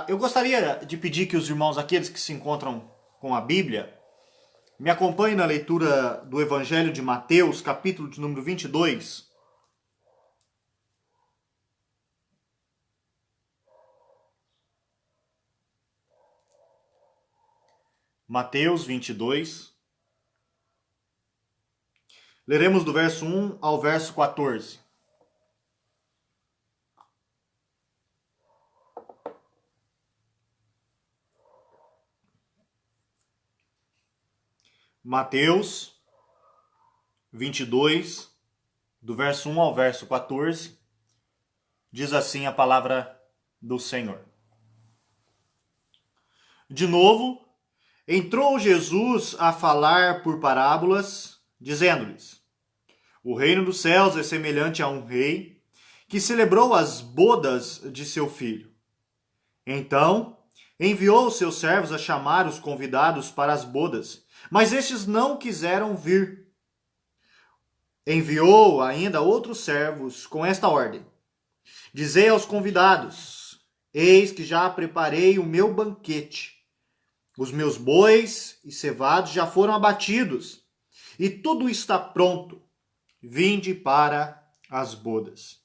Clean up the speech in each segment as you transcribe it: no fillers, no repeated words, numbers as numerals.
Eu gostaria de pedir que os irmãos, aqueles que se encontram com a Bíblia, me acompanhem na leitura do Evangelho de Mateus, capítulo de número 22. Mateus 22. Leremos do verso 1 ao verso 14. Mateus 22, do verso 1 ao verso 14, diz assim a palavra do Senhor. De novo, entrou Jesus a falar por parábolas, dizendo-lhes: O reino dos céus é semelhante a um rei que celebrou as bodas de seu filho. Então, enviou os seus servos a chamar os convidados para as bodas, mas estes não quiseram vir. Enviou ainda outros servos com esta ordem: Dizei aos convidados: Eis que já preparei o meu banquete. Os meus bois e cevados já foram abatidos, e tudo está pronto. Vinde para as bodas.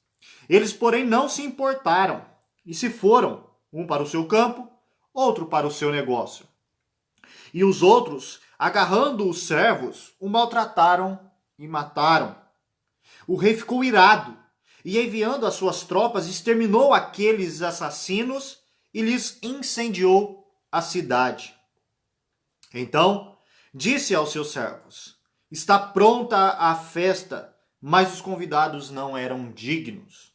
Eles, porém, não se importaram, e se foram, um para o seu campo, outro para o seu negócio. E os outros, agarrando os servos, o maltrataram e mataram. O rei ficou irado e, enviando as suas tropas, exterminou aqueles assassinos e lhes incendiou a cidade. Então, disse aos seus servos: Está pronta a festa, mas os convidados não eram dignos.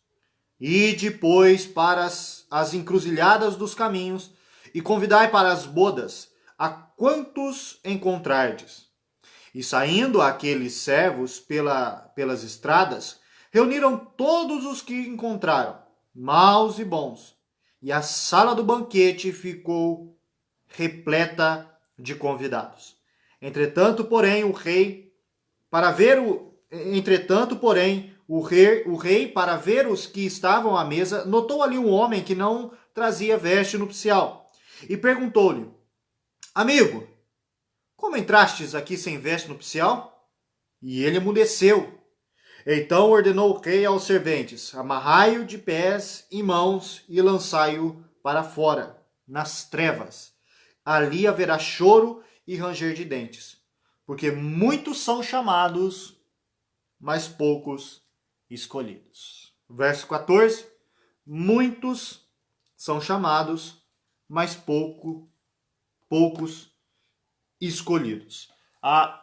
Ide, pois, para as encruzilhadas dos caminhos e convidai para as bodas a quantos encontrardes. E saindo aqueles servos pelas estradas, reuniram todos os que encontraram, maus e bons, e a sala do banquete ficou repleta de convidados. Entretanto, porém, o rei, para ver os que estavam à mesa, notou ali um homem que não trazia veste nupcial, e perguntou-lhe: Amigo, como entrastes aqui sem veste nupcial? E ele emudeceu. Então ordenou o rei aos serventes: Amarrai-o de pés e mãos e lançai-o para fora, nas trevas. Ali haverá choro e ranger de dentes, porque muitos são chamados, mas poucos escolhidos. Verso 14. Muitos são chamados, mas poucos escolhidos.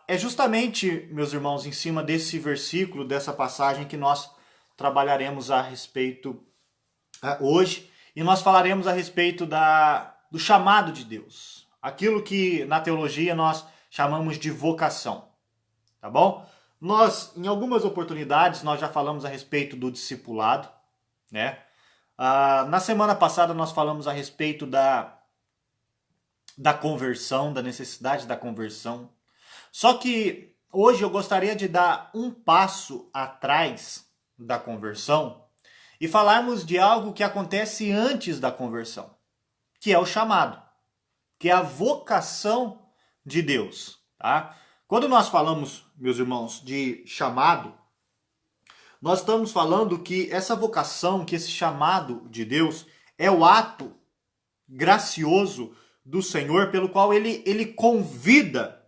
É justamente, meus irmãos, em cima desse versículo, dessa passagem, que nós trabalharemos a respeito hoje. E nós falaremos a respeito do chamado de Deus. Aquilo que na teologia nós chamamos de vocação. Tá bom? Nós, em algumas oportunidades, nós já falamos a respeito do discipulado, né? Na semana passada nós falamos a respeito da conversão, da necessidade da conversão. Só que hoje eu gostaria de dar um passo atrás da conversão e falarmos de algo que acontece antes da conversão, que é o chamado, que é a vocação de Deus, tá? Quando nós falamos, meus irmãos, de chamado, nós estamos falando que essa vocação, que esse chamado de Deus é o ato gracioso do Senhor pelo qual ele convida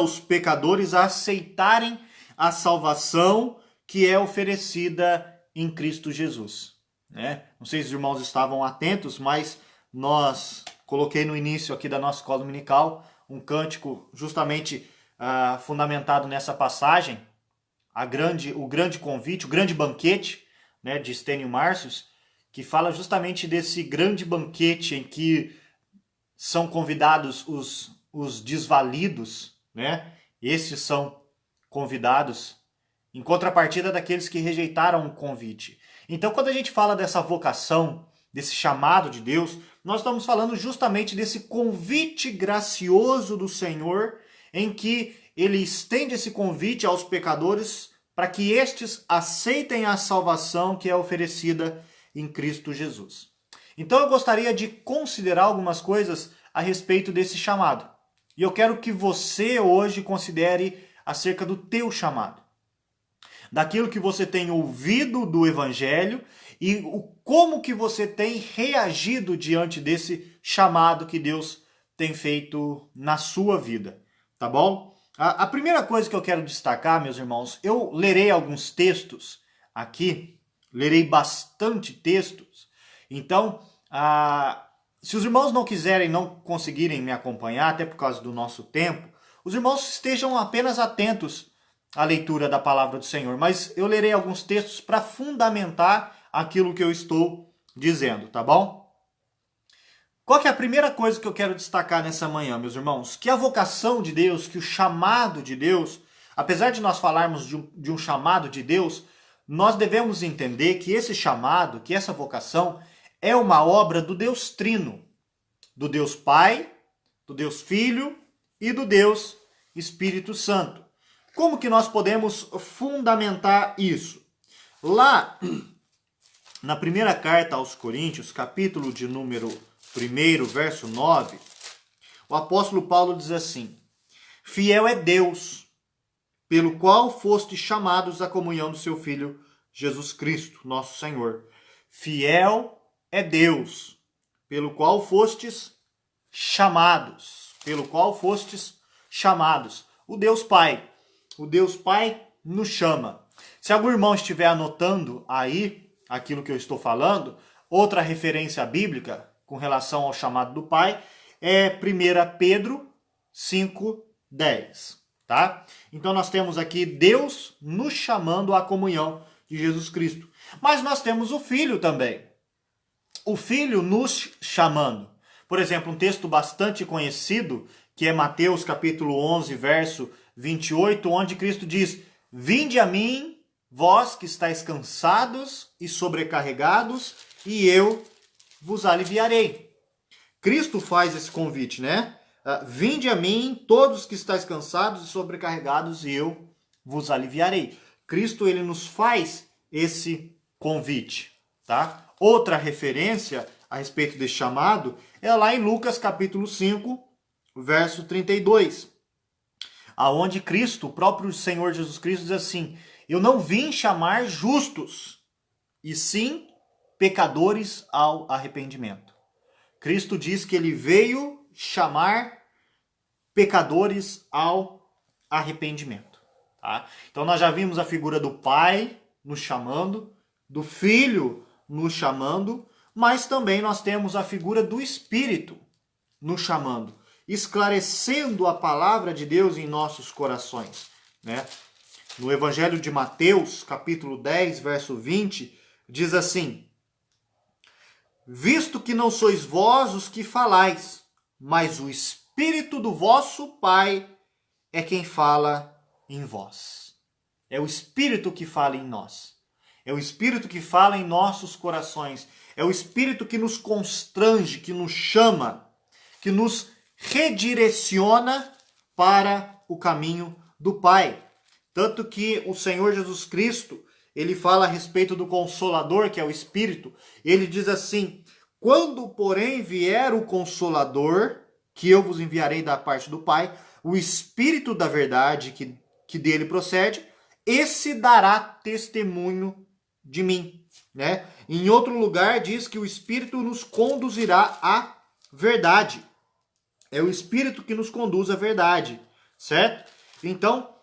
os pecadores a aceitarem a salvação que é oferecida em Cristo Jesus, né? Não sei se os irmãos estavam atentos, mas coloquei no início aqui da nossa escola dominical um cântico justamente fundamentado nessa passagem, o grande convite, o grande banquete, né, de Stênio Márcios, que fala justamente desse grande banquete em que são convidados os desvalidos, né? Esses são convidados em contrapartida daqueles que rejeitaram o convite. Então, quando a gente fala dessa vocação, desse chamado de Deus, nós estamos falando justamente desse convite gracioso do Senhor, em que ele estende esse convite aos pecadores para que estes aceitem a salvação que é oferecida em Cristo Jesus. Então eu gostaria de considerar algumas coisas a respeito desse chamado. E eu quero que você hoje considere acerca do teu chamado. Daquilo que você tem ouvido do Evangelho e como que você tem reagido diante desse chamado que Deus tem feito na sua vida, tá bom? A primeira coisa que eu quero destacar, meus irmãos, eu lerei alguns textos aqui, lerei bastante textos, então, se os irmãos não quiserem, não conseguirem me acompanhar, até por causa do nosso tempo, os irmãos estejam apenas atentos à leitura da palavra do Senhor, mas eu lerei alguns textos para fundamentar aquilo que eu estou dizendo, tá bom? Qual que é a primeira coisa que eu quero destacar nessa manhã, meus irmãos? Que a vocação de Deus, que o chamado de Deus, apesar de nós falarmos de um chamado de Deus, nós devemos entender que esse chamado, que essa vocação, é uma obra do Deus Trino, do Deus Pai, do Deus Filho e do Deus Espírito Santo. Como que nós podemos fundamentar isso? Lá na primeira carta aos Coríntios, capítulo de número 1, verso 9, o apóstolo Paulo diz assim: fiel é Deus, pelo qual fostes chamados à comunhão do seu Filho Jesus Cristo, nosso Senhor. Fiel é Deus, pelo qual fostes chamados, o Deus Pai. O Deus Pai nos chama. Se algum irmão estiver anotando aí aquilo que eu estou falando, outra referência bíblica com relação ao chamado do Pai é 1 Pedro 5:10, tá? Então nós temos aqui Deus nos chamando à comunhão de Jesus Cristo. Mas nós temos o Filho também. O Filho nos chamando. Por exemplo, um texto bastante conhecido, que é Mateus capítulo 11, verso 28, onde Cristo diz: vinde a mim, vós que estáis cansados e sobrecarregados, e eu vos aliviarei. Cristo faz esse convite, né? Vinde a mim, todos que estáis cansados e sobrecarregados, e eu vos aliviarei. Cristo, ele nos faz esse convite, tá? Outra referência a respeito desse chamado é lá em Lucas capítulo 5, verso 32, aonde Cristo, o próprio Senhor Jesus Cristo, diz assim: eu não vim chamar justos, e sim pecadores ao arrependimento. Cristo diz que ele veio chamar pecadores ao arrependimento. Tá? Então nós já vimos a figura do Pai nos chamando, do Filho nos chamando, mas também nós temos a figura do Espírito nos chamando, esclarecendo a palavra de Deus em nossos corações, né? No Evangelho de Mateus, capítulo 10, verso 20, diz assim: visto que não sois vós os que falais, mas o Espírito do vosso Pai é quem fala em vós. É o Espírito que fala em nós. É o Espírito que fala em nossos corações. É o Espírito que nos constrange, que nos chama, que nos redireciona para o caminho do Pai. Tanto que o Senhor Jesus Cristo, ele fala a respeito do Consolador, que é o Espírito. Ele diz assim: quando, porém, vier o Consolador, que eu vos enviarei da parte do Pai, o Espírito da verdade que dele procede, esse dará testemunho de mim, né? Em outro lugar diz que o Espírito nos conduzirá à verdade. É o Espírito que nos conduz à verdade, certo? Então,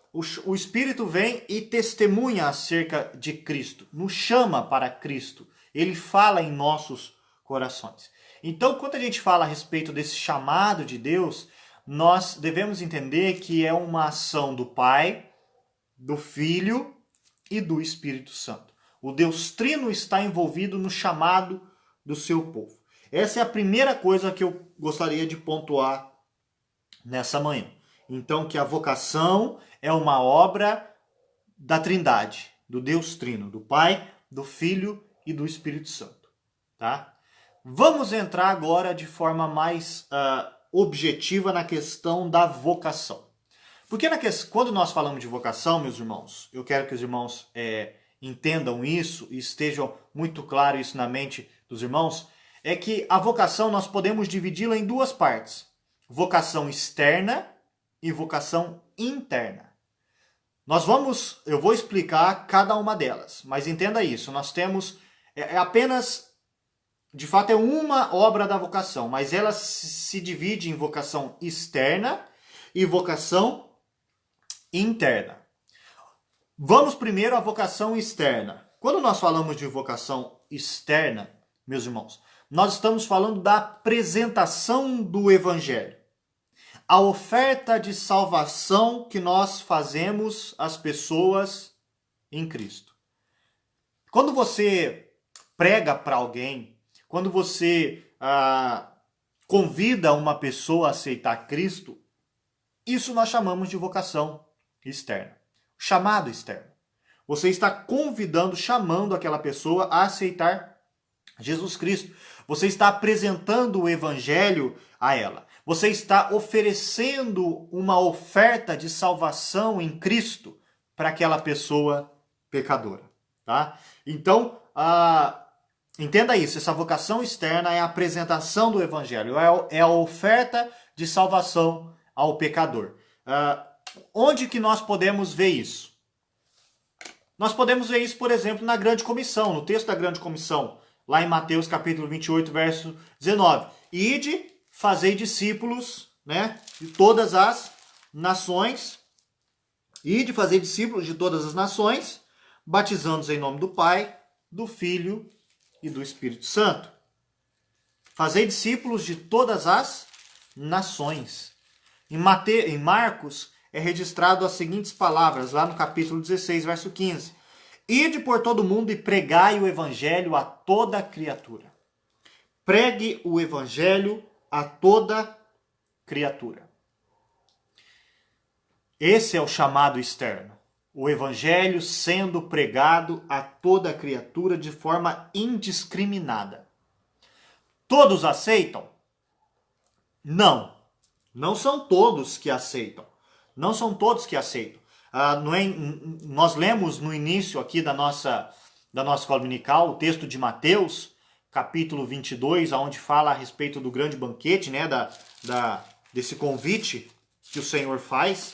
o Espírito vem e testemunha acerca de Cristo, nos chama para Cristo. Ele fala em nossos corações. Então, quando a gente fala a respeito desse chamado de Deus, nós devemos entender que é uma ação do Pai, do Filho e do Espírito Santo. O Deus Trino está envolvido no chamado do seu povo. Essa é a primeira coisa que eu gostaria de pontuar nessa manhã. Então, que a vocação é uma obra da Trindade, do Deus Trino, do Pai, do Filho e do Espírito Santo. Tá? Vamos entrar agora de forma mais objetiva na questão da vocação. Porque quando nós falamos de vocação, meus irmãos, eu quero que os irmãos entendam isso e estejam muito claro isso na mente dos irmãos, é que a vocação nós podemos dividi-la em duas partes: vocação externa e vocação interna. Eu vou explicar cada uma delas, mas entenda isso, nós temos, apenas, de fato é uma obra da vocação, mas ela se divide em vocação externa e vocação interna. Vamos primeiro à vocação externa. Quando nós falamos de vocação externa, meus irmãos, nós estamos falando da apresentação do Evangelho. A oferta de salvação que nós fazemos às pessoas em Cristo. Quando você prega para alguém, quando você convida uma pessoa a aceitar Cristo, isso nós chamamos de vocação externa. Chamado externo. Você está convidando, chamando aquela pessoa a aceitar Jesus Cristo. Você está apresentando o Evangelho a ela. Você está oferecendo uma oferta de salvação em Cristo para aquela pessoa pecadora. Tá? Então, entenda isso. Essa vocação externa é a apresentação do Evangelho. É a oferta de salvação ao pecador. Onde que nós podemos ver isso? Nós podemos ver isso, por exemplo, na Grande Comissão, no texto da Grande Comissão, lá em Mateus capítulo 28, verso 19. Ide, fazei discípulos, né, de todas as nações. Ide, fazei discípulos de todas as nações, batizando-os em nome do Pai, do Filho e do Espírito Santo. Fazei discípulos de todas as nações. Em Marcos é registrado as seguintes palavras, lá no capítulo 16, verso 15. Ide por todo mundo e pregai o evangelho a toda criatura. Pregue o evangelho a toda criatura. Esse é o chamado externo. O evangelho sendo pregado a toda criatura de forma indiscriminada. Todos aceitam? Não. Não são todos que aceitam. Não são todos que aceitam. Nós lemos no início aqui da nossa escola dominical o texto de Mateus, capítulo 22, onde fala a respeito do grande banquete, né, desse convite que o Senhor faz,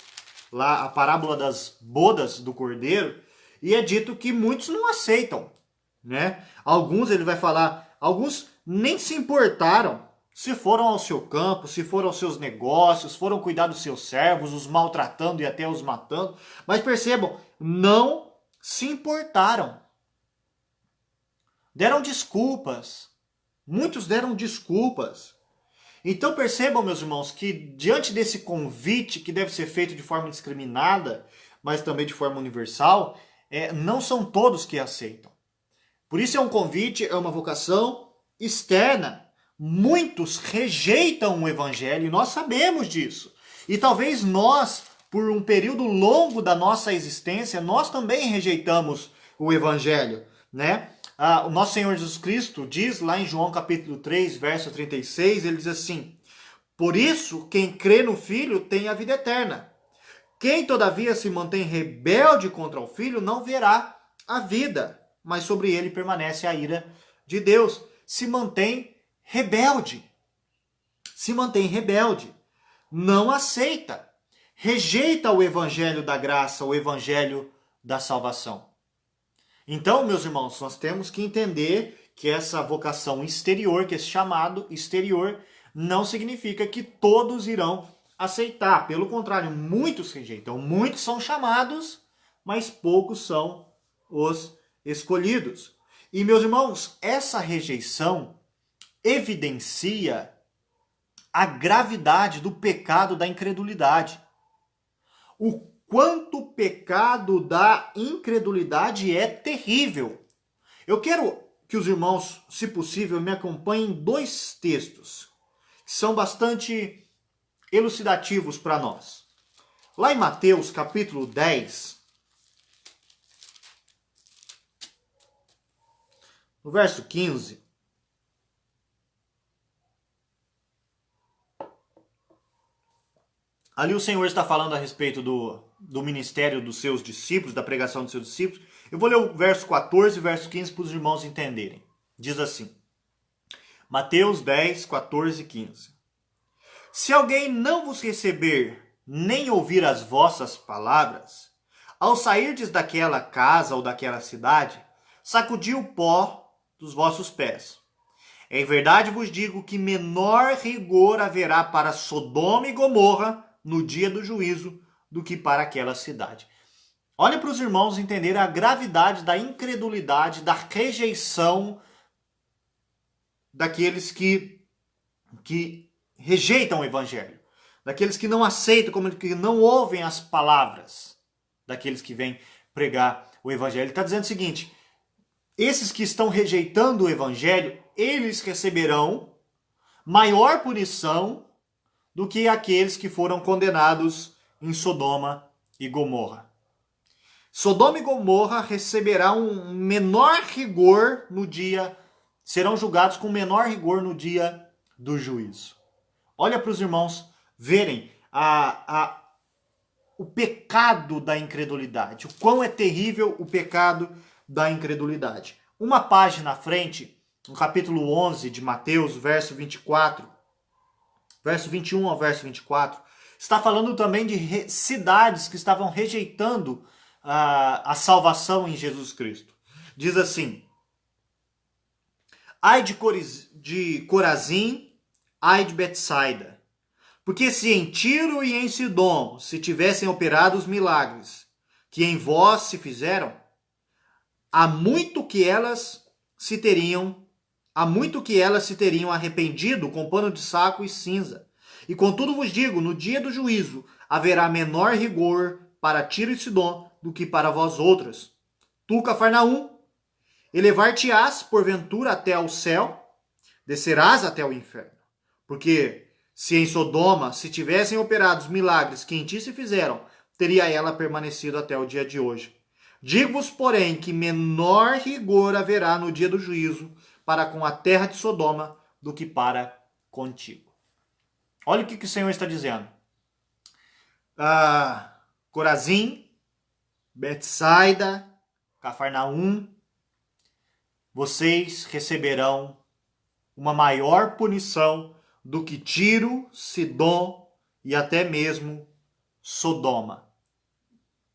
lá a parábola das bodas do Cordeiro, e é dito que muitos não aceitam. Né? Ele vai falar, alguns nem se importaram. Se foram ao seu campo, se foram aos seus negócios, foram cuidar dos seus servos, os maltratando e até os matando. Mas percebam, não se importaram. Deram desculpas. Muitos deram desculpas. Então percebam, meus irmãos, que diante desse convite que deve ser feito de forma indiscriminada, mas também de forma universal, não são todos que aceitam. Por isso é um convite, é uma vocação externa. Muitos rejeitam o evangelho e nós sabemos disso. E talvez nós, por um período longo da nossa existência, nós também rejeitamos o evangelho, né? O nosso Senhor Jesus Cristo diz lá em João capítulo 3, verso 36, ele diz assim: por isso, quem crê no Filho tem a vida eterna. Quem todavia se mantém rebelde contra o Filho não verá a vida, mas sobre ele permanece a ira de Deus. Se mantém rebelde, não aceita, rejeita o evangelho da graça, o evangelho da salvação. Então, meus irmãos, nós temos que entender que essa vocação exterior, que esse chamado exterior, não significa que todos irão aceitar. Pelo contrário, muitos rejeitam, muitos são chamados, mas poucos são os escolhidos. E, meus irmãos, essa rejeição evidencia a gravidade do pecado da incredulidade. O quanto o pecado da incredulidade é terrível. Eu quero que os irmãos, se possível, me acompanhem em dois textos que são bastante elucidativos para nós. Lá em Mateus, capítulo 10, no verso 15, ali o Senhor está falando a respeito do ministério dos seus discípulos, da pregação dos seus discípulos. Eu vou ler o verso 14 e o verso 15 para os irmãos entenderem. Diz assim: Mateus 10, 14 e 15. Se alguém não vos receber, nem ouvir as vossas palavras, ao sairdes daquela casa ou daquela cidade, sacudi o pó dos vossos pés. Em verdade vos digo que menor rigor haverá para Sodoma e Gomorra no dia do juízo do que para aquela cidade. Olha para os irmãos entenderem a gravidade da incredulidade, da rejeição daqueles que rejeitam o evangelho, daqueles que não aceitam, como que não ouvem as palavras daqueles que vêm pregar o evangelho. Ele está dizendo o seguinte: esses que estão rejeitando o evangelho, eles receberão maior punição do que aqueles que foram condenados em Sodoma e Gomorra. Sodoma e Gomorra receberá um menor rigor no dia, serão julgados com menor rigor no dia do juízo. Olha para os irmãos verem o pecado da incredulidade, o quão é terrível o pecado da incredulidade. Uma página à frente, no capítulo 11 de Mateus, verso 24, verso 21 ao verso 24, está falando também de cidades que estavam rejeitando a salvação em Jesus Cristo. Diz assim: ai de Corazim, ai de Betsaida, porque se em Tiro e em Sidom se tivessem operado os milagres que em vós se fizeram, há muito que elas se teriam arrependido com pano de saco e cinza. E contudo vos digo, no dia do juízo haverá menor rigor para Tiro e Sidom do que para vós outras. Tu, Cafarnaum, elevar-te-ás porventura até ao céu, descerás até o inferno. Porque se em Sodoma se tivessem operado os milagres que em ti se fizeram, teria ela permanecido até o dia de hoje. Digo-vos, porém, que menor rigor haverá no dia do juízo para com a terra de Sodoma do que para contigo. Olha o que o Senhor está dizendo. Corazim, Betsaida, Cafarnaum, vocês receberão uma maior punição do que Tiro, Sidom e até mesmo Sodoma.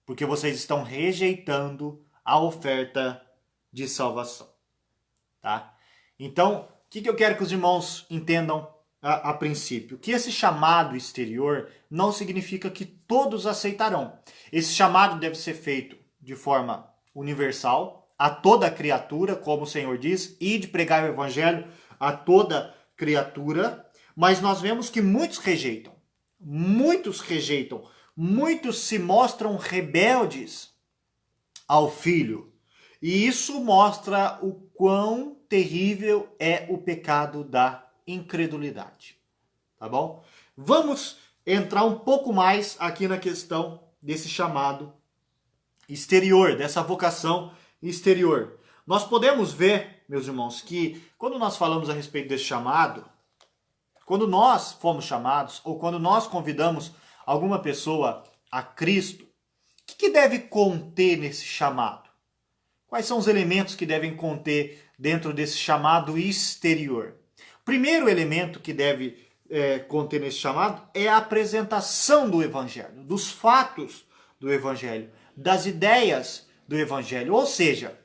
Porque vocês estão rejeitando a oferta de salvação. Tá? Então, o que eu quero que os irmãos entendam a princípio? Que esse chamado exterior não significa que todos aceitarão. Esse chamado deve ser feito de forma universal a toda criatura, como o Senhor diz, e de pregar o evangelho a toda criatura. Mas nós vemos que muitos rejeitam. Muitos se mostram rebeldes ao Filho. E isso mostra o quão terrível é o pecado da incredulidade. Tá bom? Vamos entrar um pouco mais aqui na questão desse chamado exterior, dessa vocação exterior. Nós podemos ver, meus irmãos, que quando nós falamos a respeito desse chamado, quando nós fomos chamados ou quando nós convidamos alguma pessoa a Cristo, o que deve conter nesse chamado? Quais são os elementos que devem conter dentro desse chamado exterior? O primeiro elemento que deve conter nesse chamado é a apresentação do Evangelho, dos fatos do Evangelho, das ideias do Evangelho. Ou seja,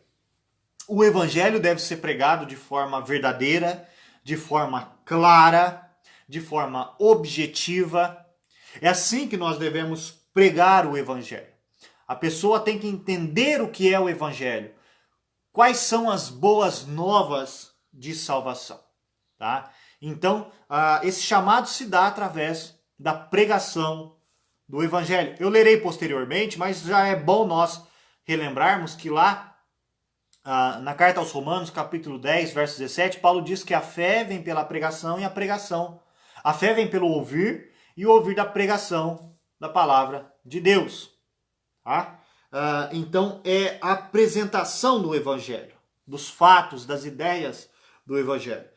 o Evangelho deve ser pregado de forma verdadeira, de forma clara, de forma objetiva. É assim que nós devemos pregar o Evangelho. A pessoa tem que entender o que é o Evangelho. Quais são as boas novas de salvação. Tá? Então, esse chamado se dá através da pregação do Evangelho. Eu lerei posteriormente, mas já é bom nós relembrarmos que lá, na carta aos Romanos, capítulo 10, verso 17, Paulo diz que a fé vem pela pregação e a pregação. A fé vem pelo ouvir e o ouvir da pregação da palavra de Deus. Tá? Então, é a apresentação do Evangelho, dos fatos, das ideias do Evangelho.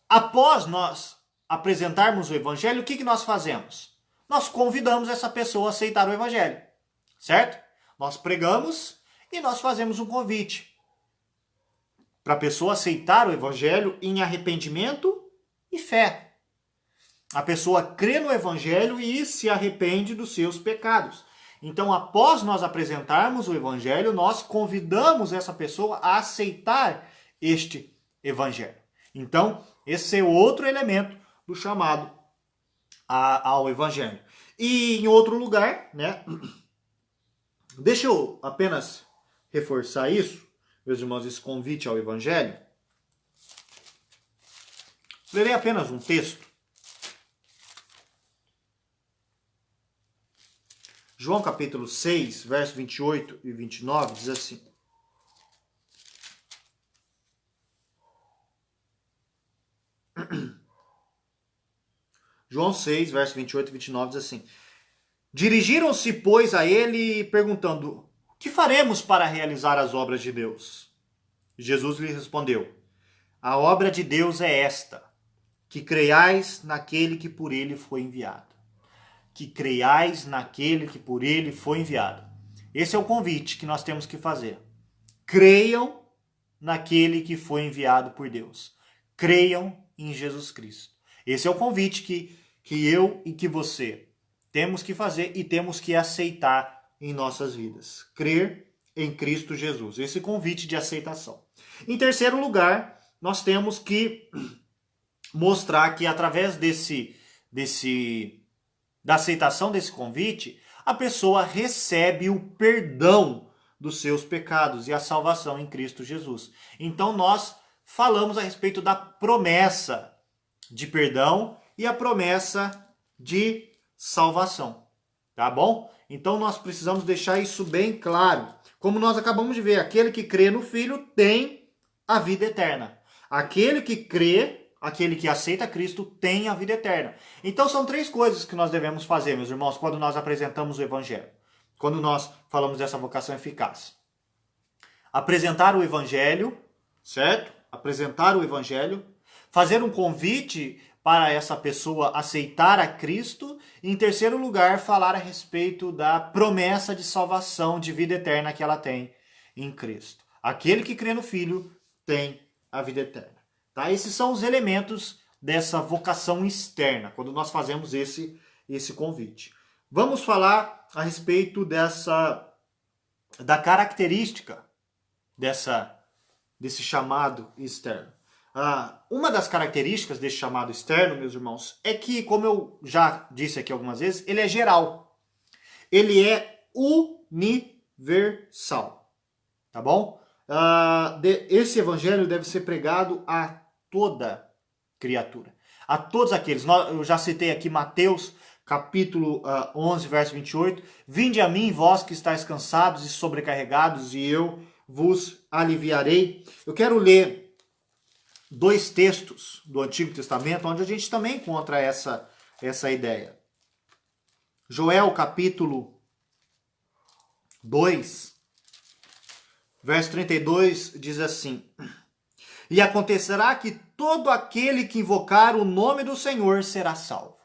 Após nós apresentarmos o Evangelho, o que nós fazemos? Nós convidamos essa pessoa a aceitar o Evangelho, certo? Nós pregamos e nós fazemos um convite. para a pessoa aceitar o evangelho em arrependimento e fé. A pessoa crê no evangelho e se arrepende dos seus pecados. Então, após nós apresentarmos o evangelho, nós convidamos essa pessoa a aceitar este evangelho. Então, esse é outro elemento do chamado ao evangelho. E em outro lugar, né? Deixa eu apenas reforçar isso, meus irmãos, esse convite ao evangelho. Lerei apenas um texto. João capítulo 6, verso 28 e 29, diz assim. João 6, verso 28 e 29 diz assim. Dirigiram-se, pois, a ele, perguntando, o que faremos para realizar as obras de Deus? Jesus lhe respondeu, a obra de Deus é esta, que creiais naquele que por ele foi enviado. Que creiais naquele que por ele foi enviado. Esse é o convite que nós temos que fazer. Creiam naquele que foi enviado por Deus. Creiam em Jesus Cristo. Esse é o convite que eu e que você temos que fazer e temos que aceitar em nossas vidas. Crer em Cristo Jesus. Esse convite de aceitação. Em terceiro lugar, nós temos que mostrar que através da aceitação desse convite, a pessoa recebe o perdão dos seus pecados e a salvação em Cristo Jesus. Então nós falamos a respeito da promessa de perdão e a promessa de salvação, tá bom? Então nós precisamos deixar isso bem claro. Como nós acabamos de ver, aquele que crê no Filho tem a vida eterna. Aquele que crê, aquele que aceita Cristo tem a vida eterna. Então são três coisas que nós devemos fazer, meus irmãos, quando nós apresentamos o Evangelho. Quando nós falamos dessa vocação eficaz. Apresentar o Evangelho, certo? Apresentar o Evangelho. Fazer um convite para essa pessoa aceitar a Cristo. E em terceiro lugar, falar a respeito da promessa de salvação, de vida eterna que ela tem em Cristo. Aquele que crê no Filho tem a vida eterna. Tá? Esses são os elementos dessa vocação externa, quando nós fazemos esse convite. Vamos falar a respeito da característica desse chamado externo. Uma das características desse chamado externo, meus irmãos, é que, como eu já disse aqui algumas vezes, ele é geral. Ele é universal. Tá bom? Esse evangelho deve ser pregado a toda criatura. A todos aqueles. Eu já citei aqui Mateus, capítulo 11, verso 28. Vinde a mim, vós que estáis cansados e sobrecarregados, e eu vos aliviarei. Eu quero ler dois textos do Antigo Testamento, onde a gente também encontra essa ideia. Joel, capítulo 2, verso 32, diz assim: E acontecerá que todo aquele que invocar o nome do Senhor será salvo.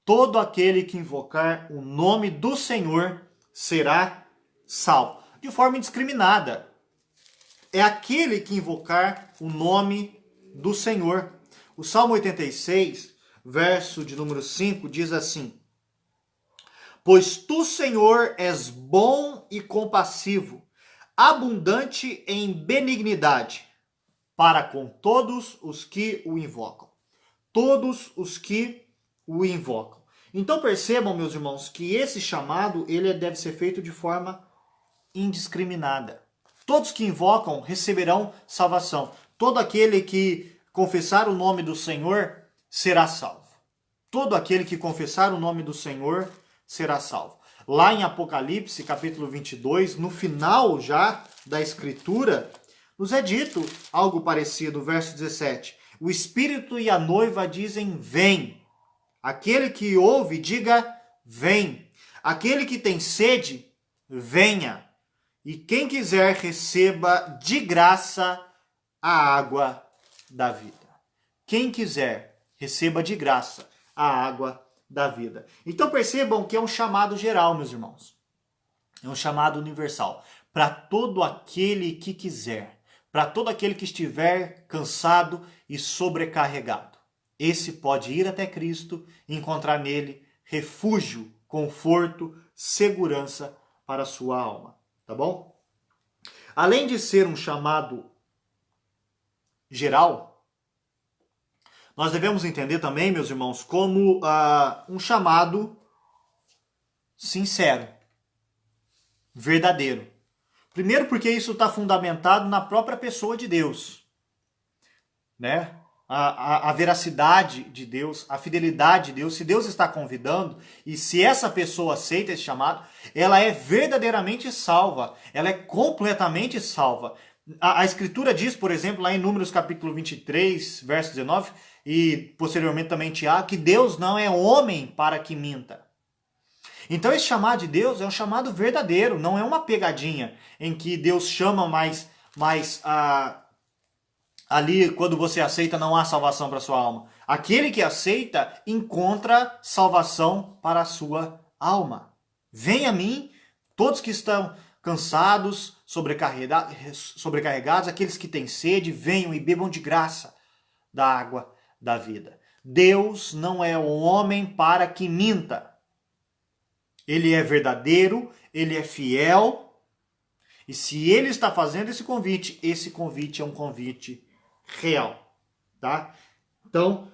Todo aquele que invocar o nome do Senhor será salvo. De forma indiscriminada. É aquele que invocar o nome do Senhor. O Salmo 86, verso de número 5, diz assim: Pois tu, Senhor, és bom e compassivo, abundante em benignidade, para com todos os que o invocam. Todos os que o invocam. Então percebam, meus irmãos, que esse chamado ele deve ser feito de forma indiscriminada. Todos que invocam receberão salvação. Todo aquele que confessar o nome do Senhor será salvo. Todo aquele que confessar o nome do Senhor será salvo. Lá em Apocalipse, capítulo 22, no final já da Escritura, nos é dito algo parecido, verso 17. O Espírito e a noiva dizem, vem. Aquele que ouve, diga, vem. Aquele que tem sede, venha. E quem quiser, receba de graça a água da vida. Quem quiser, receba de graça a água da vida. Então percebam que é um chamado geral, meus irmãos. É um chamado universal. Para todo aquele que quiser. para todo aquele que estiver cansado e sobrecarregado. Esse pode ir até Cristo e encontrar nele refúgio, conforto, segurança para a sua alma. Tá bom? Além de ser um chamado geral, nós devemos entender também, meus irmãos, como um chamado sincero, verdadeiro. Primeiro porque isso está fundamentado na própria pessoa de Deus, né? A veracidade de Deus, a fidelidade de Deus. Se Deus está convidando e se essa pessoa aceita esse chamado, ela é verdadeiramente salva, ela é completamente salva. A Escritura diz, por exemplo, lá em Números capítulo 23, verso 19, e posteriormente também em Tiago, que Deus não é homem para que minta. Então esse chamado de Deus é um chamado verdadeiro, não é uma pegadinha em que Deus chama, mas ali quando você aceita não há salvação para a sua alma. Aquele que aceita encontra salvação para a sua alma. Venha a mim, todos que estão cansados, sobrecarregados, aqueles que têm sede, venham e bebam de graça da água da vida. Deus não é um homem para que minta. Ele é verdadeiro, ele é fiel. E se ele está fazendo esse convite é um convite real. Tá? Então,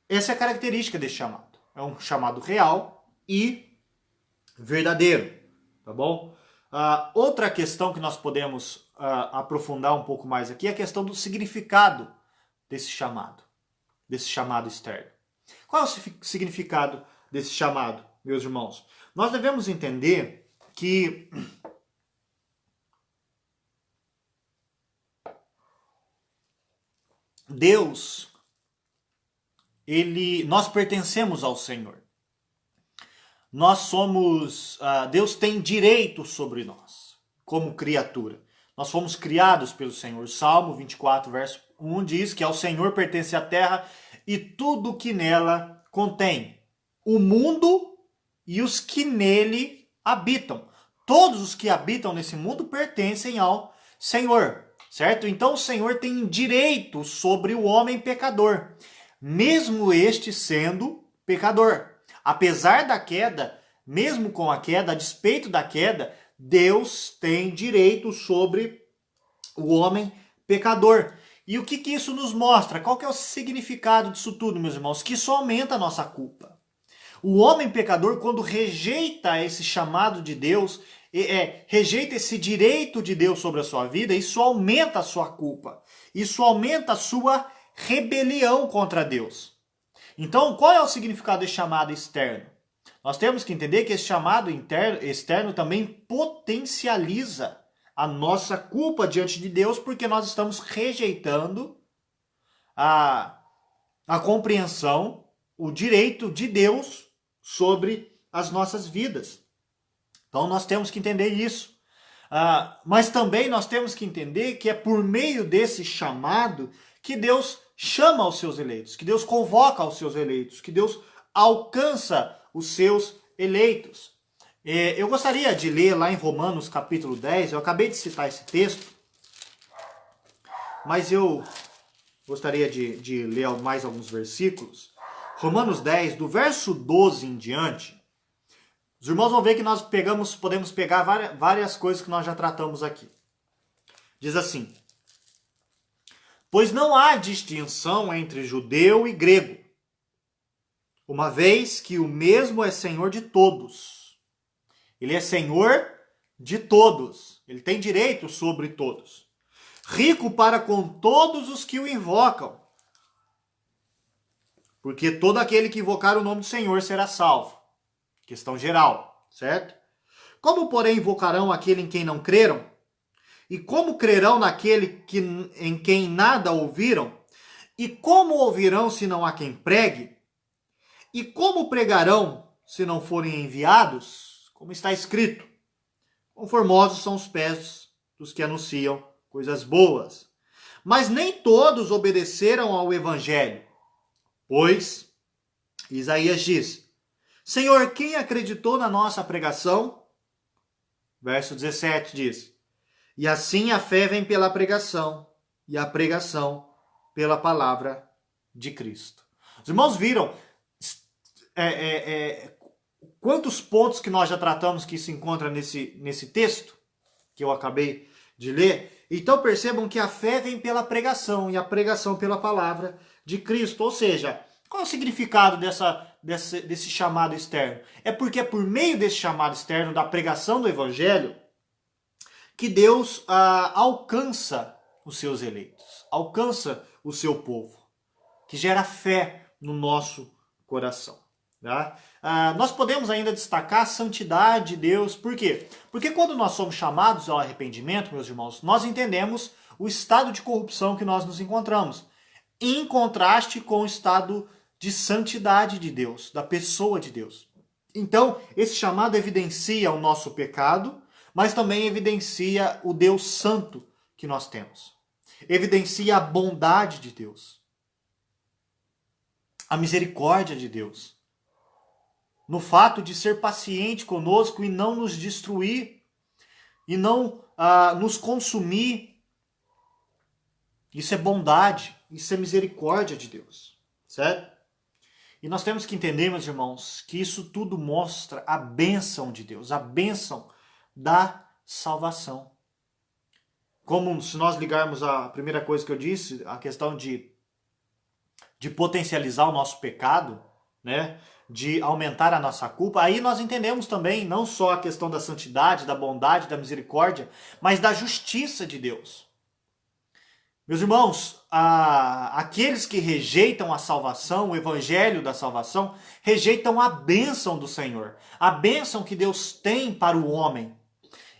essa é a característica desse chamado. É um chamado real e verdadeiro. Tá bom? Outra questão que nós podemos aprofundar um pouco mais aqui é a questão do significado desse chamado externo. Qual é o significado desse chamado, meus irmãos? Nós devemos entender que Deus, nós pertencemos ao Senhor. Nós somos, Deus tem direito sobre nós, como criatura. Nós fomos criados pelo Senhor. Salmo 24, verso 1 diz que ao Senhor pertence a terra e tudo que nela contém, o mundo e os que nele habitam. Todos os que habitam nesse mundo pertencem ao Senhor, certo? Então o Senhor tem direito sobre o homem pecador, mesmo este sendo pecador. Apesar da queda, mesmo com a queda, a despeito da queda, Deus tem direito sobre o homem pecador. E o que isso nos mostra? Qual que é o significado disso tudo, meus irmãos? Que isso aumenta a nossa culpa. O homem pecador, quando rejeita esse chamado de Deus, rejeita esse direito de Deus sobre a sua vida, isso aumenta a sua culpa. Isso aumenta a sua rebelião contra Deus. Então, qual é o significado desse chamado externo? Nós temos que entender que esse chamado externo também potencializa a nossa culpa diante de Deus, porque nós estamos rejeitando a compreensão, o direito de Deus sobre as nossas vidas. Então nós temos que entender isso. Mas também nós temos que entender que é por meio desse chamado que Deus chama os seus eleitos, que Deus convoca os seus eleitos, que Deus alcança os seus eleitos. Eu gostaria de ler lá em Romanos capítulo 10, eu acabei de citar esse texto, mas eu gostaria de ler mais alguns versículos. Romanos 10, do verso 12 em diante, os irmãos vão ver que nós podemos pegar várias coisas que nós já tratamos aqui. Diz assim: pois não há distinção entre judeu e grego, uma vez que o mesmo é Senhor de todos. Ele é Senhor de todos. Ele tem direito sobre todos. Rico para com todos os que o invocam. Porque todo aquele que invocar o nome do Senhor será salvo. Questão geral, certo? Como, porém, invocarão aquele em quem não creram? E como crerão naquele em quem nada ouviram? E como ouvirão se não há quem pregue? E como pregarão se não forem enviados? Como está escrito: conformosos são os pés dos que anunciam coisas boas. Mas nem todos obedeceram ao evangelho. Pois, Isaías diz: Senhor, quem acreditou na nossa pregação? Verso 17 diz: E assim a fé vem pela pregação, e a pregação pela palavra de Cristo. Os irmãos viram quantos pontos que nós já tratamos que se encontra nesse texto que eu acabei de ler? Então percebam que a fé vem pela pregação e a pregação pela palavra de Cristo. Ou seja, qual é o significado desse chamado externo? É porque é por meio desse chamado externo, da pregação do evangelho, que Deus alcança os seus eleitos, alcança o seu povo, que gera fé no nosso coração. Tá? Nós podemos ainda destacar a santidade de Deus. Por quê? Porque quando nós somos chamados ao arrependimento, meus irmãos, nós entendemos o estado de corrupção que nós nos encontramos, em contraste com o estado de santidade de Deus, da pessoa de Deus. Então, esse chamado evidencia o nosso pecado, mas também evidencia o Deus santo que nós temos. Evidencia a bondade de Deus, a misericórdia de Deus, no fato de ser paciente conosco e não nos destruir, e não nos consumir. Isso é bondade, isso é misericórdia de Deus, certo? E nós temos que entender, meus irmãos, que isso tudo mostra a bênção de Deus, a bênção da salvação. Como se nós ligarmos a primeira coisa que eu disse, a questão de potencializar o nosso pecado, né? De aumentar a nossa culpa, aí nós entendemos também não só a questão da santidade, da bondade, da misericórdia, mas da justiça de Deus. Meus irmãos, aqueles que rejeitam a salvação, o evangelho da salvação, rejeitam a bênção do Senhor, a bênção que Deus tem para o homem.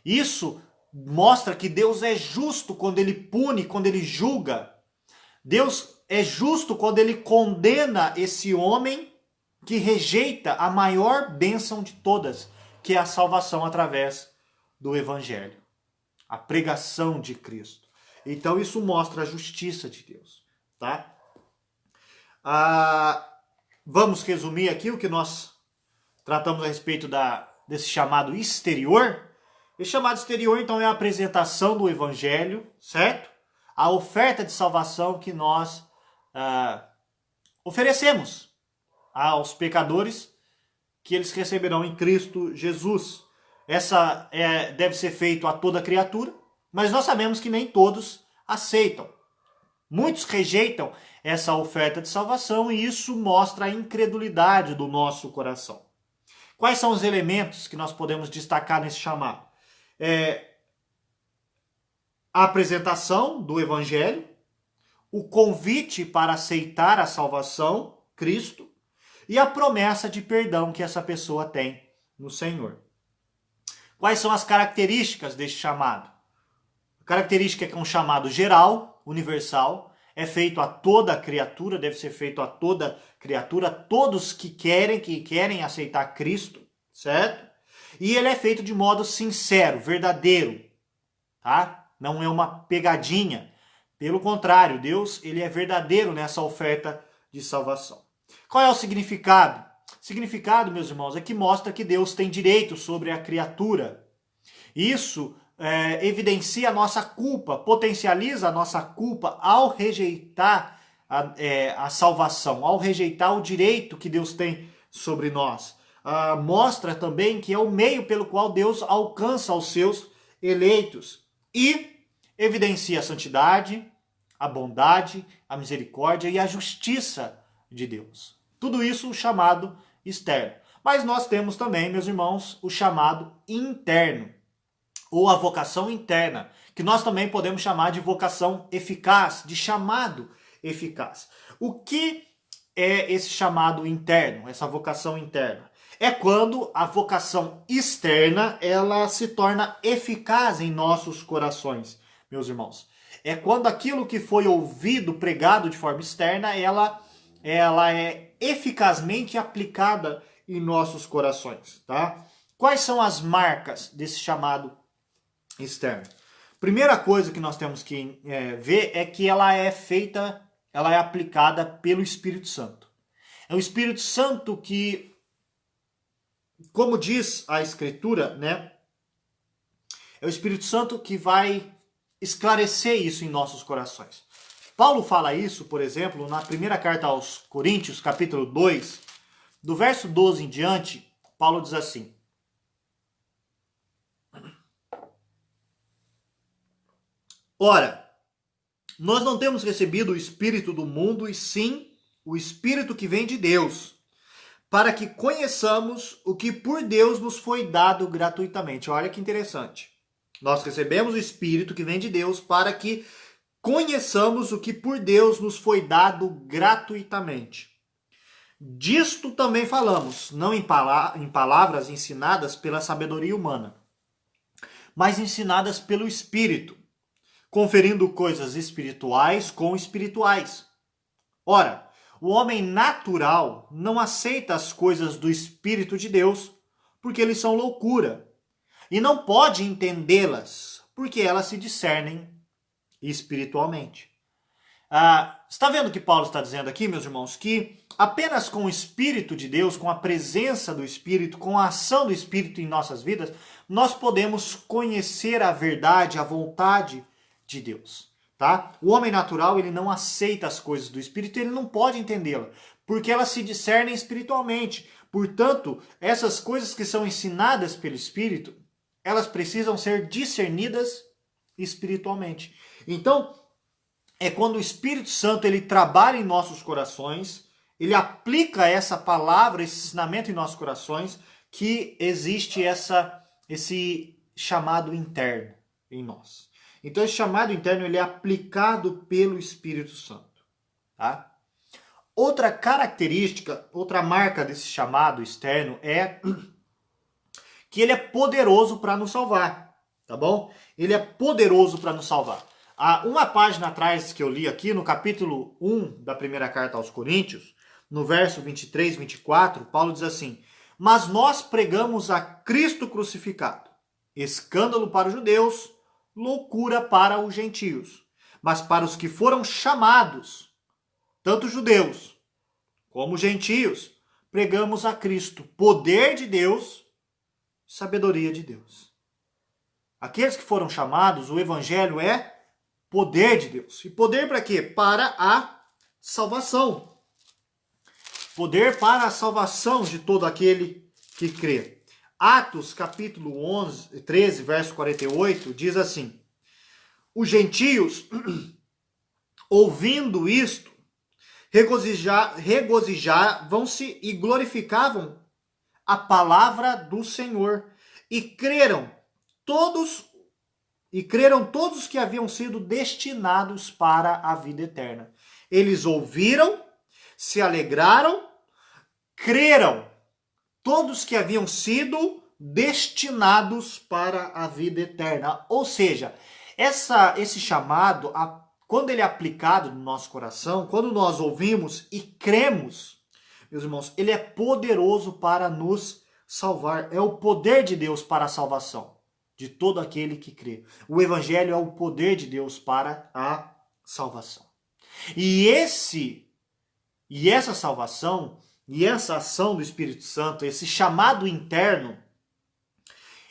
Isso mostra que Deus é justo quando ele pune, quando ele julga. Deus é justo quando ele condena esse homem que rejeita a maior bênção de todas, que é a salvação através do evangelho, a pregação de Cristo. Então isso mostra a justiça de Deus, tá? Vamos resumir aqui o que nós tratamos a respeito desse chamado exterior. Esse chamado exterior, então, é a apresentação do evangelho, certo? A oferta de salvação que nós oferecemos aos pecadores, que eles receberão em Cristo Jesus. Essa deve ser feito a toda criatura, mas nós sabemos que nem todos aceitam. Muitos rejeitam essa oferta de salvação e isso mostra a incredulidade do nosso coração. Quais são os elementos que nós podemos destacar nesse chamado? A apresentação do evangelho, o convite para aceitar a salvação, Cristo, e a promessa de perdão que essa pessoa tem no Senhor. Quais são as características deste chamado? A característica é que é um chamado geral, universal, é feito a toda criatura, deve ser feito a toda criatura, todos que querem aceitar Cristo, certo? E ele é feito de modo sincero, verdadeiro, tá? Não é uma pegadinha. Pelo contrário, Deus, ele é verdadeiro nessa oferta de salvação. Qual é o significado? O significado, meus irmãos, é que mostra que Deus tem direito sobre a criatura. Isso evidencia a nossa culpa, potencializa a nossa culpa ao rejeitar a salvação, ao rejeitar o direito que Deus tem sobre nós. Mostra também que é o meio pelo qual Deus alcança os seus eleitos. E evidencia a santidade, a bondade, a misericórdia e a justiça de Deus. Tudo isso o chamado externo. Mas nós temos também, meus irmãos, o chamado interno, ou a vocação interna, que nós também podemos chamar de vocação eficaz, de chamado eficaz. O que é esse chamado interno, essa vocação interna? É quando a vocação externa ela se torna eficaz em nossos corações, meus irmãos. É quando aquilo que foi ouvido, pregado de forma externa, ela é eficazmente aplicada em nossos corações, tá? Quais são as marcas desse chamado externo? Primeira coisa que nós temos que ver é que ela é aplicada pelo Espírito Santo. É o Espírito Santo que, como diz a Escritura, né? É o Espírito Santo que vai esclarecer isso em nossos corações. Paulo fala isso, por exemplo, na primeira carta aos Coríntios, capítulo 2, do verso 12 em diante, Paulo diz assim: Ora, nós não temos recebido o Espírito do mundo, e sim o Espírito que vem de Deus, para que conheçamos o que por Deus nos foi dado gratuitamente. Olha que interessante. Nós recebemos o Espírito que vem de Deus para que conheçamos o que por Deus nos foi dado gratuitamente. Disto também falamos, não em palavras ensinadas pela sabedoria humana, mas ensinadas pelo Espírito, conferindo coisas espirituais com espirituais. Ora, o homem natural não aceita as coisas do Espírito de Deus, porque eles são loucura, e não pode entendê-las, porque elas se discernem espiritualmente. Está vendo o que Paulo está dizendo aqui, meus irmãos? Que apenas com o Espírito de Deus, com a presença do Espírito, com a ação do Espírito em nossas vidas, nós podemos conhecer a verdade, a vontade de Deus. Tá? O homem natural, ele não aceita as coisas do Espírito, ele não pode entendê-la, porque elas se discernem espiritualmente. Portanto, essas coisas que são ensinadas pelo Espírito, elas precisam ser discernidas espiritualmente. Então, é quando o Espírito Santo ele trabalha em nossos corações, ele aplica essa palavra, esse ensinamento em nossos corações, que existe esse chamado interno em nós. Então esse chamado interno ele é aplicado pelo Espírito Santo. Tá? Outra característica, outra marca desse chamado externo é que ele é poderoso para nos salvar. Tá bom? Ele é poderoso para nos salvar. Uma página atrás que eu li aqui, no capítulo 1 da primeira carta aos Coríntios, no verso 23 e 24, Paulo diz assim: Mas nós pregamos a Cristo crucificado, escândalo para os judeus, loucura para os gentios. Mas para os que foram chamados, tanto judeus como gentios, pregamos a Cristo, poder de Deus, sabedoria de Deus. Aqueles que foram chamados, o evangelho é poder de Deus. E poder para quê? Para a salvação. Poder para a salvação de todo aquele que crê. Atos capítulo 13, verso 48, diz assim: Os gentios, ouvindo isto, regozijavam-se e glorificavam a palavra do Senhor. E creram todos os que haviam sido destinados para a vida eterna. Eles ouviram, se alegraram, creram. Todos que haviam sido destinados para a vida eterna. Ou seja, esse chamado, quando ele é aplicado no nosso coração, quando nós ouvimos e cremos, meus irmãos, ele é poderoso para nos salvar. É o poder de Deus para a salvação de todo aquele que crê. O evangelho é o poder de Deus para a salvação. E essa salvação e essa ação do Espírito Santo, esse chamado interno,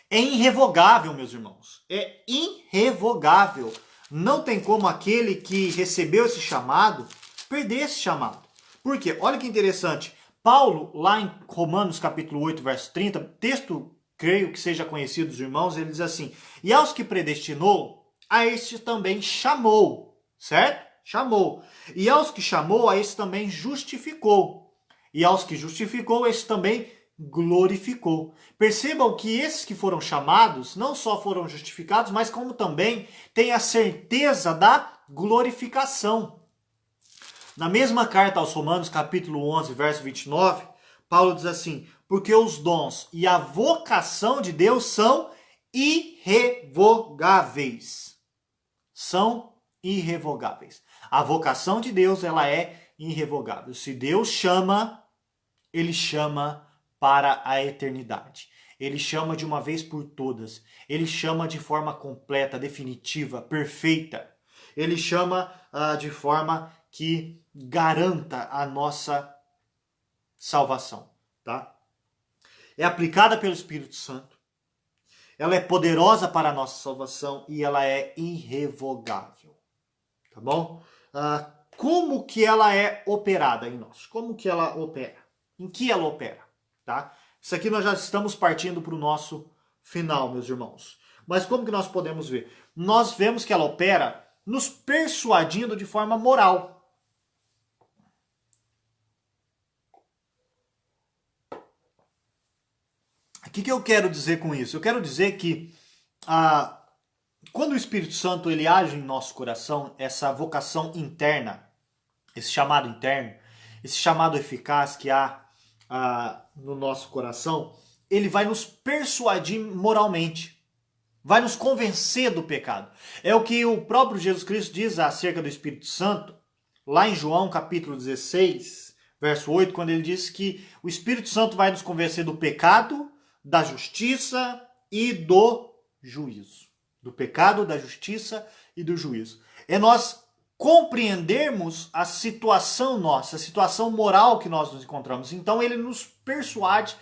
é irrevogável, meus irmãos. É irrevogável. Não tem como aquele que recebeu esse chamado perder esse chamado. Por quê? Olha que interessante. Paulo, lá em Romanos capítulo 8, verso 30, texto, creio que seja conhecido dos irmãos, ele diz assim: E aos que predestinou, a este também chamou. Certo? Chamou. E aos que chamou, a este também justificou. E aos que justificou, este também glorificou. Percebam que esses que foram chamados não só foram justificados, mas como também têm a certeza da glorificação. Na mesma carta aos Romanos, capítulo 11, verso 29, Paulo diz assim: Porque os dons e a vocação de Deus são irrevogáveis. São irrevogáveis. A vocação de Deus, ela é irrevogável. Se Deus chama, ele chama para a eternidade. Ele chama de uma vez por todas. Ele chama de forma completa, definitiva, perfeita. Ele chama de forma que garanta a nossa salvação. Tá? É aplicada pelo Espírito Santo. ela é poderosa para a nossa salvação e ela é irrevogável. Tá bom? Como que ela é operada em nós? Como que ela opera? Em que ela opera? Tá? Isso aqui nós já estamos partindo para o nosso final, meus irmãos. Mas como que nós podemos ver? Nós vemos que ela opera nos persuadindo de forma moral. O que eu quero dizer com isso? Eu quero dizer que quando o Espírito Santo ele age em nosso coração, essa vocação interna, esse chamado interno, esse chamado eficaz que há no nosso coração, ele vai nos persuadir moralmente, vai nos convencer do pecado. É o que o próprio Jesus Cristo diz acerca do Espírito Santo, lá em João capítulo 16, verso 8, quando ele diz que o Espírito Santo vai nos convencer do pecado, da justiça e do juízo. Do pecado, da justiça e do juízo. É nós compreendermos a situação nossa, a situação moral que nós nos encontramos. Então ele nos persuade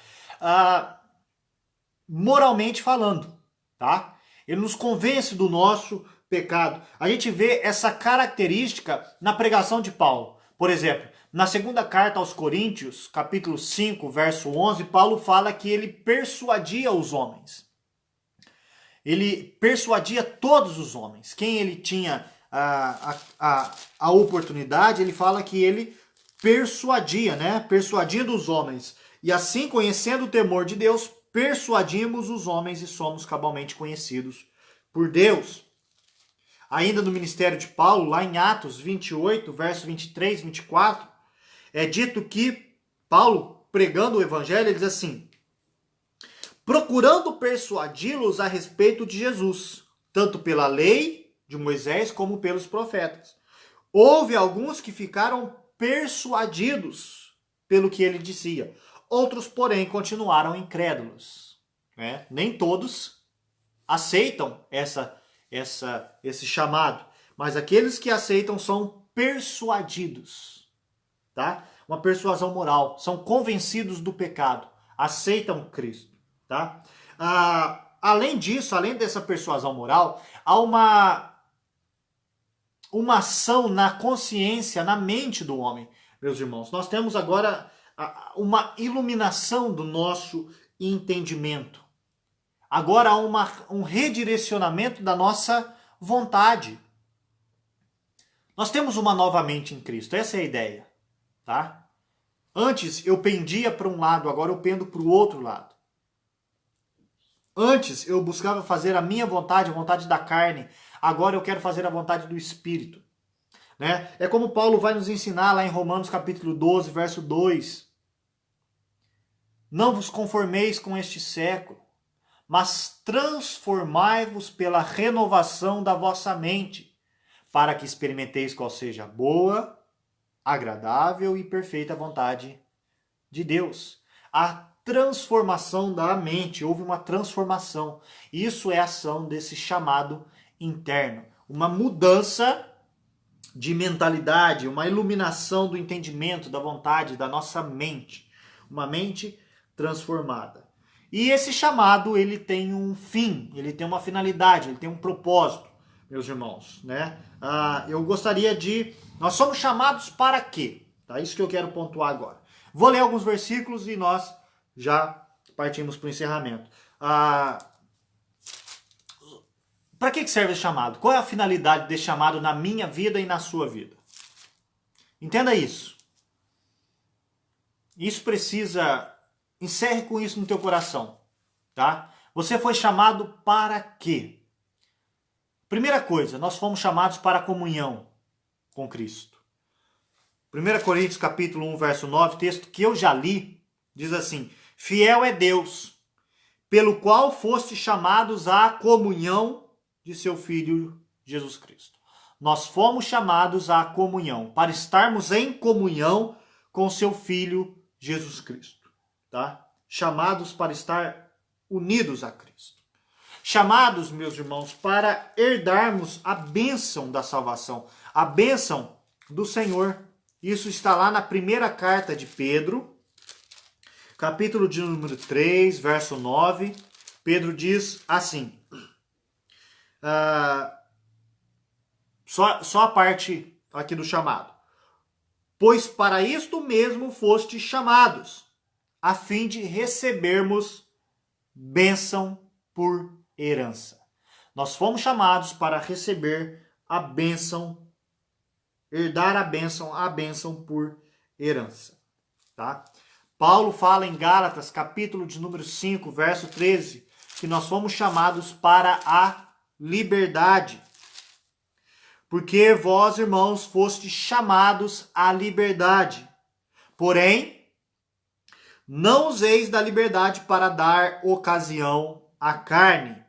moralmente falando, tá? Ele nos convence do nosso pecado. A gente vê essa característica na pregação de Paulo. Por exemplo, na segunda carta aos Coríntios, capítulo 5, verso 11, Paulo fala que ele persuadia os homens. Ele persuadia todos os homens. Quem ele tinha a oportunidade, ele fala que ele persuadia, né? Persuadindo os homens. E assim, conhecendo o temor de Deus, persuadimos os homens e somos cabalmente conhecidos por Deus. Ainda no ministério de Paulo, lá em Atos 28, verso 23, 24, é dito que Paulo, pregando o evangelho, ele diz assim: procurando persuadi-los a respeito de Jesus, tanto pela lei de Moisés como pelos profetas. Houve alguns que ficaram persuadidos pelo que ele dizia. Outros, porém, continuaram incrédulos. Né? Nem todos aceitam esse chamado, mas aqueles que aceitam são persuadidos. Tá? Uma persuasão moral. São convencidos do pecado. Aceitam Cristo. Tá? Além disso, além dessa persuasão moral, há uma ação na consciência, na mente do homem, meus irmãos. Nós temos agora uma iluminação do nosso entendimento. Agora há um redirecionamento da nossa vontade. Nós temos uma nova mente em Cristo, essa é a ideia. Tá? Antes eu pendia para um lado, agora eu pendo para o outro lado. Antes eu buscava fazer a minha vontade, a vontade da carne. Agora eu quero fazer a vontade do Espírito. Né? É como Paulo vai nos ensinar lá em Romanos capítulo 12, verso 2. Não vos conformeis com este século, mas transformai-vos pela renovação da vossa mente, para que experimenteis qual seja a boa, agradável e perfeita vontade de Deus. A transformação da mente, houve uma transformação. Isso é a ação desse chamado interno. Uma mudança de mentalidade, uma iluminação do entendimento, da vontade, da nossa mente. Uma mente transformada. E esse chamado, ele tem um fim, ele tem uma finalidade, ele tem um propósito, meus irmãos. Né? Eu gostaria de... Nós somos chamados para quê? Tá? Isso que eu quero pontuar agora. Vou ler alguns versículos e nós já partimos para o encerramento. Para que serve esse chamado? Qual é a finalidade desse chamado na minha vida e na sua vida? Entenda isso. Isso precisa... Encerre com isso no teu coração. Tá? Você foi chamado para quê? Primeira coisa, nós fomos chamados para a comunhão com Cristo. 1 Coríntios capítulo 1, verso 9, texto que eu já li, diz assim: fiel é Deus, pelo qual foste chamados à comunhão de seu Filho Jesus Cristo. Nós fomos chamados à comunhão, para estarmos em comunhão com seu Filho Jesus Cristo. Tá? Chamados para estar unidos a Cristo. Chamados, meus irmãos, para herdarmos a bênção da salvação, a bênção do Senhor. Isso está lá na primeira carta de Pedro, capítulo de número 3, verso 9. Pedro diz assim, só a parte aqui do chamado. Pois para isto mesmo fostes chamados, a fim de recebermos bênção por herança. Nós fomos chamados para receber a bênção, herdar a bênção por herança. Tá? Paulo fala em Gálatas, capítulo de número 5, verso 13, que nós fomos chamados para a liberdade. Porque vós, irmãos, fostes chamados à liberdade. Porém, não useis da liberdade para dar ocasião à carne.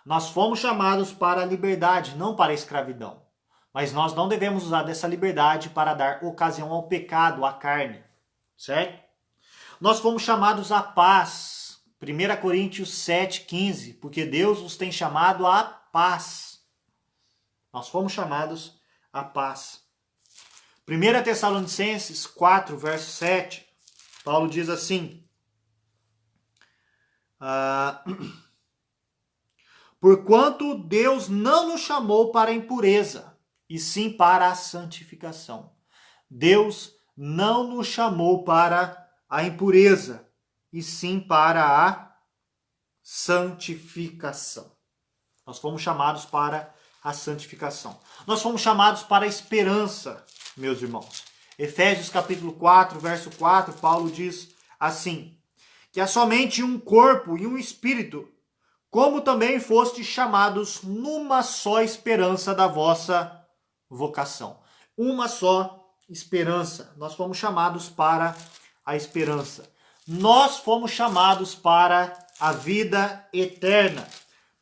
Nós fomos chamados para a liberdade, não para a escravidão. Mas nós não devemos usar dessa liberdade para dar ocasião ao pecado, à carne. Certo? Nós fomos chamados à paz. 1 Coríntios 7,15. Porque Deus nos tem chamado à paz. Nós fomos chamados à paz. 1 Tessalonicenses 4, verso 7. Paulo diz assim: porquanto Deus não nos chamou para a impureza, e sim para a santificação. Deus não nos chamou para a impureza, e sim para a santificação. Nós fomos chamados para a santificação. Nós fomos chamados para a esperança, meus irmãos. Efésios capítulo 4, verso 4, Paulo diz assim: que há somente um corpo e um espírito, como também fostes chamados numa só esperança da vossa vocação. Uma só esperança. Nós fomos chamados para a esperança. Nós fomos chamados para a vida eterna.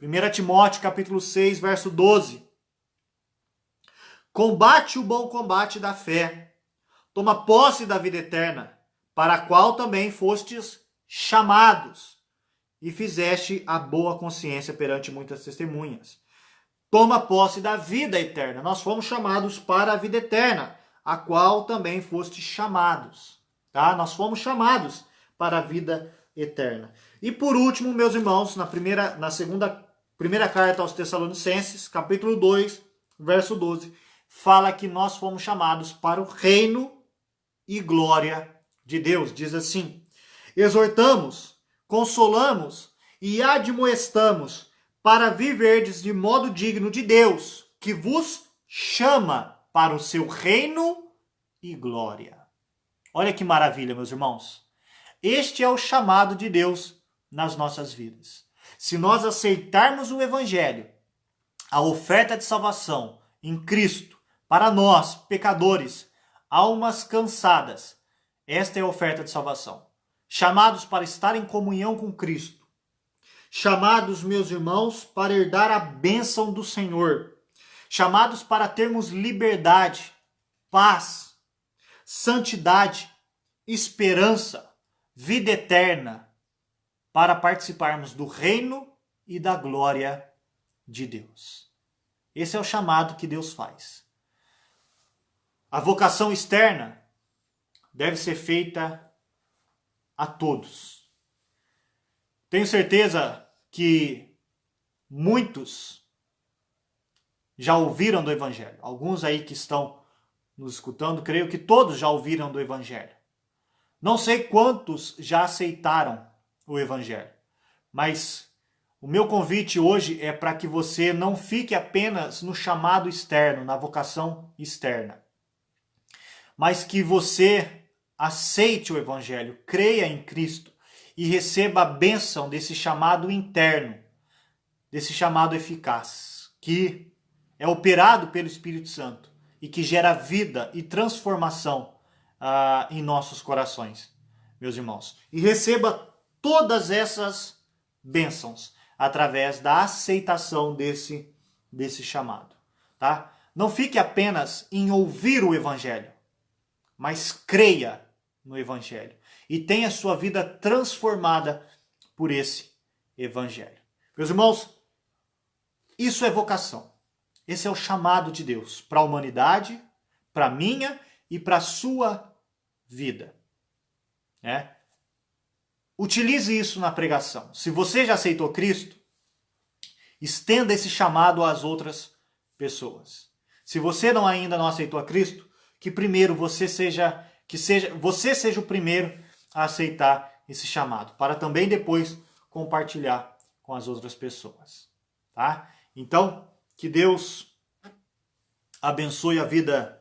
1 Timóteo capítulo 6, verso 12. Combate o bom combate da fé. Toma posse da vida eterna, para a qual também fostes chamados, e fizeste a boa consciência perante muitas testemunhas. Toma posse da vida eterna. Nós fomos chamados para a vida eterna, a qual também fostes chamados. Tá? Nós fomos chamados para a vida eterna. E por último, meus irmãos, na primeira carta aos Tessalonicenses, capítulo 2, verso 12, fala que nós fomos chamados para o reino e glória de Deus. Diz assim: exortamos, consolamos e admoestamos para viverdes de modo digno de Deus, que vos chama para o seu reino e glória. Olha que maravilha, meus irmãos. Este é o chamado de Deus nas nossas vidas. Se nós aceitarmos o Evangelho, a oferta de salvação em Cristo, para nós, pecadores, almas cansadas, esta é a oferta de salvação. Chamados para estar em comunhão com Cristo. Chamados, meus irmãos, para herdar a bênção do Senhor. Chamados para termos liberdade, paz, santidade, esperança, vida eterna, para participarmos do reino e da glória de Deus. Esse é o chamado que Deus faz. A vocação externa deve ser feita a todos. Tenho certeza que muitos já ouviram do Evangelho. Alguns aí que estão nos escutando, creio que todos já ouviram do Evangelho. Não sei quantos já aceitaram o Evangelho, mas o meu convite hoje é para que você não fique apenas no chamado externo, na vocação externa, mas que você aceite o Evangelho, creia em Cristo e receba a bênção desse chamado interno, desse chamado eficaz, que é operado pelo Espírito Santo e que gera vida e transformação em nossos corações, meus irmãos. E receba todas essas bênçãos através da aceitação desse chamado. Tá? Não fique apenas em ouvir o Evangelho, mas creia no Evangelho e tenha sua vida transformada por esse Evangelho. Meus irmãos, isso é vocação. Esse é o chamado de Deus para a humanidade, para a minha e para a sua vida. utilize isso na pregação. Se você já aceitou Cristo, estenda esse chamado às outras pessoas. Se você ainda não aceitou a Cristo, que primeiro você seja o primeiro a aceitar esse chamado, para também depois compartilhar com as outras pessoas, tá? Então, que Deus abençoe a vida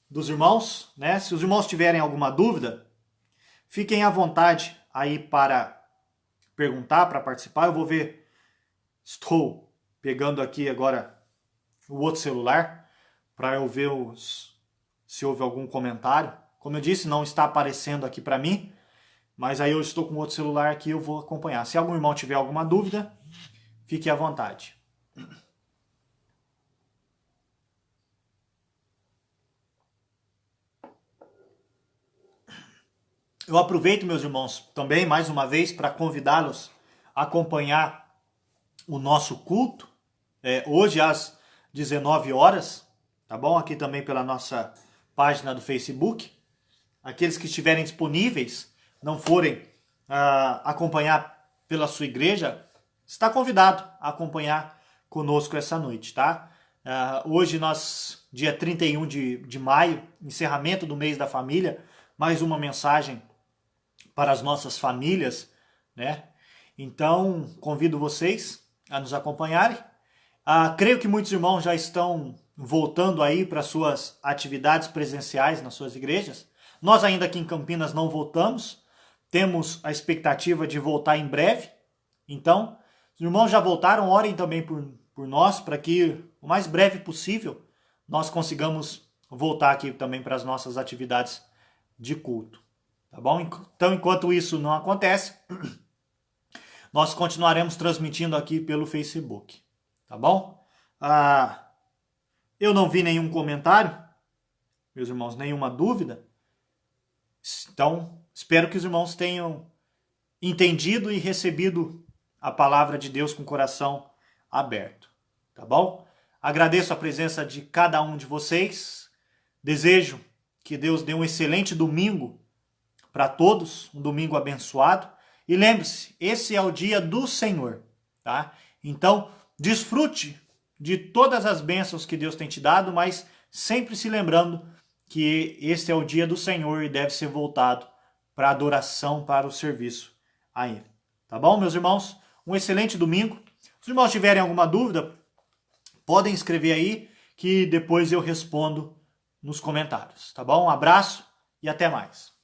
dos irmãos, né? Se os irmãos tiverem alguma dúvida, fiquem à vontade aí para perguntar, para participar. Eu vou ver, estou pegando aqui agora o outro celular para eu ver se houve algum comentário. Como eu disse, não está aparecendo aqui para mim, mas aí eu estou com outro celular aqui, eu vou acompanhar. Se algum irmão tiver alguma dúvida, fique à vontade. Eu aproveito, meus irmãos, também, mais uma vez, para convidá-los a acompanhar o nosso culto, hoje às 19 horas, tá bom? Aqui também pela nossa página do Facebook. Aqueles que estiverem disponíveis, não forem acompanhar pela sua igreja, está convidado a acompanhar conosco essa noite, tá? Hoje nós, dia 31 de maio, encerramento do mês da família, mais uma mensagem para as nossas famílias, né? Então, convido vocês a nos acompanharem. Creio que muitos irmãos já estão voltando aí para suas atividades presenciais nas suas igrejas. Nós ainda aqui em Campinas não voltamos, temos a expectativa de voltar em breve. Então, os irmãos já voltaram, orem também por nós, para que o mais breve possível nós consigamos voltar aqui também para as nossas atividades de culto. Tá bom? Então, enquanto isso não acontece, nós continuaremos transmitindo aqui pelo Facebook. Tá bom? Eu não vi nenhum comentário, meus irmãos, nenhuma dúvida. Então, espero que os irmãos tenham entendido e recebido a palavra de Deus com o coração aberto. Tá bom? Agradeço a presença de cada um de vocês. Desejo que Deus dê um excelente domingo para todos, um domingo abençoado. E lembre-se, esse é o dia do Senhor, tá? Então, desfrute de todas as bênçãos que Deus tem te dado, mas sempre se lembrando que esse é o dia do Senhor e deve ser voltado para a adoração, para o serviço a Ele. Tá bom, meus irmãos? Um excelente domingo. Se os irmãos tiverem alguma dúvida, podem escrever aí, que depois eu respondo nos comentários. Tá bom? Um abraço e até mais.